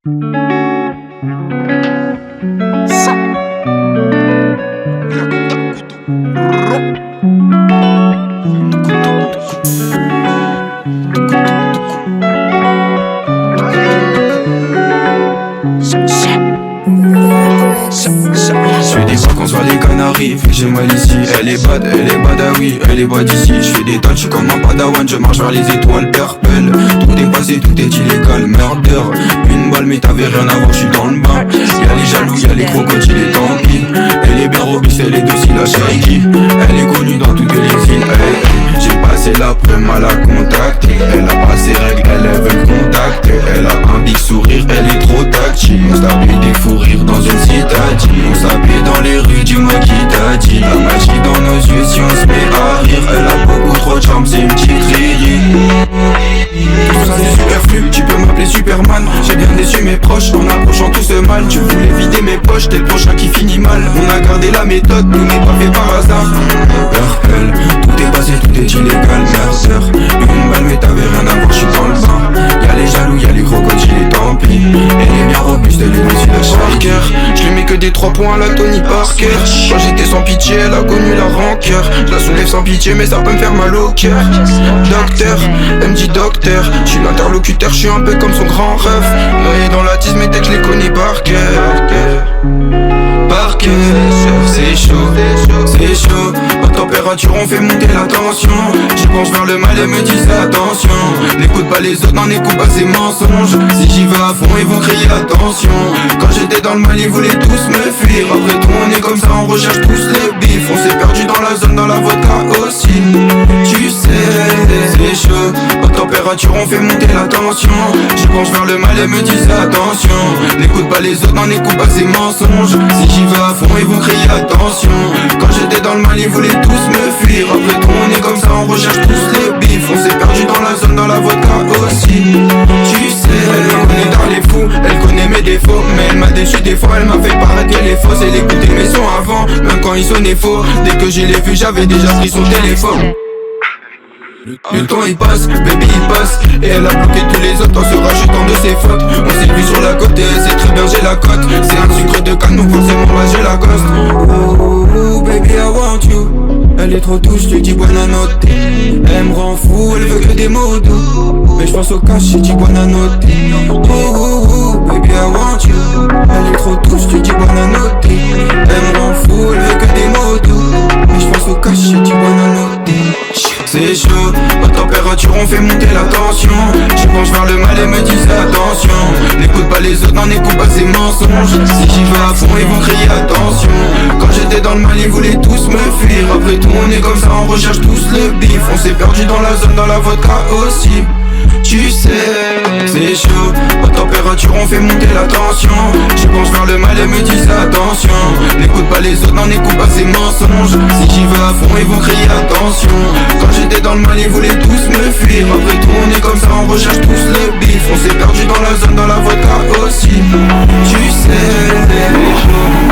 Je fais des vacances vers les Canaries, vu que j'ai mal ici. Elle est bad, ah oui, elle est bad ici. Je fais des touches comme un padawan, je marche vers les étoiles, purple. Tout est passé, tout est illégal, murder. Une balle mais t'avais rien à voir, je suis dans le bain. Y'a les jaloux, y'a les crocodiles et tant pis. Elle est bien robuste, elle est docile à shaky. Elle est connue dans toutes les îles, J'ai passé l'après-midi à la contacter. Elle a pas ses règles, elle veut le contact. Elle a un big sourire, elle est trop tactile. On s'habille des fous rires dans une citadine. On s'habille dans les rues, dis-moi qui t'a dit. La magie dans nos yeux si on se met à rire. Elle a beaucoup trop de charme, c'est une petite rire. Tout ça c'est superflu, tu peux m'appeler Superman. J'ai bien déçu mes proches en approchant tout ce mal. Tu voulais vider mes poches, t'es le prochain qui finit mal. On a gardé la méthode, tout n'est pas fait par hasard. Purple, tout est passé, tout est illégal, murder. Une balle mais t'avais rien à voir, je suis dans le bain. Y'a les jaloux, y'a les crocodiles et tant pis. Elle est bien robuste, elle est docile à Parker. Je lui mets que des 3 points à la Tony Parker. Quand j'étais sans pitié, elle a connu la rancœur. Je la soulève sans pitié mais ça peut me faire mal au cœur. Docteur, elle me dit docteur. Je suis l'interlocuteur, je suis un peu comme son grand ref. Noyé dans la tise, mes textes je les connais par cœur. C'est chaud, c'est chaud. En température on fait monter la tension. J'y pense vers le mal et me disent attention. N'écoute pas les autres, n'en écoute pas ces mensonges. Si j'y vais à fond ils vont crier attention. Quand j'étais dans le mal ils voulaient tous me fuir. Après tout on est comme ça, on recherche tous le bif. On s'est perdu dans la zone, dans la vodka aussi. Tu sais, c'est chaud. En température on fait monter la tension. J'y pense vers le mal et me disent attention. N'écoute pas les autres, n'en écoute pas ces mensonges. Si j'y vais à fond ils vont crier attention. Quand j'étais dans le mal ils voulaient tous me fuir. Après tout on est comme ça, on recherche tous les bifs. On s'est perdu dans la zone, dans la vodka aussi. Tu sais, elle me connaît dans les fous, elle connaît mes défauts. Mais elle m'a déçu des fois, elle m'a fait paraître qu'elle est fausse. Elle écoutait mes sons avant, même quand ils sonnaient faux. Dès que je l'ai vu j'avais déjà pris son téléphone. Le temps il passe, baby il passe. Et elle a bloqué tous les autres en se rachetant de ses fautes. On s'est vu sur la côte et elle sait très bien j'ai la cote. C'est un sucre de canne donc forcément là j'ai la ghost. Oh baby I want you. Elle est trop douce, je lui dis buona notte. Elle me rend fou, elle veut que des mots doux. Mais je pense au cash, je dis buona notte. Oh baby I want you. Elle est trop douce, je lui dis buona notte. Elle me rend fou, elle veut que des mots doux. Mais je pense au cash, je dis buona notte. C'est chaud, en température on fait monter la tension. Je penche vers le mal et me disent attention. N'écoute pas les autres, n'en écoute pas ces mensonges. Si j'y vais à fond ils vont crier attention. Quand j'étais dans le mal ils voulaient tous me fuir. Après tout on est comme ça, on recherche tous le bif. On s'est perdu dans la zone, dans la vodka aussi. Tu sais, c'est chaud. En température on fait monter la tension. Je pense vers le mal et me disent attention. N'écoute pas les autres, n'en écoute pas ces mensonges. Si j'y vais à fond ils vont crier attention. Quand j'étais dans le mal ils voulaient tous me fuir. Après tout on est comme ça, on recherche tous le bif. On s'est perdu dans la zone, dans la vodka aussi. Tu sais, c'est chaud.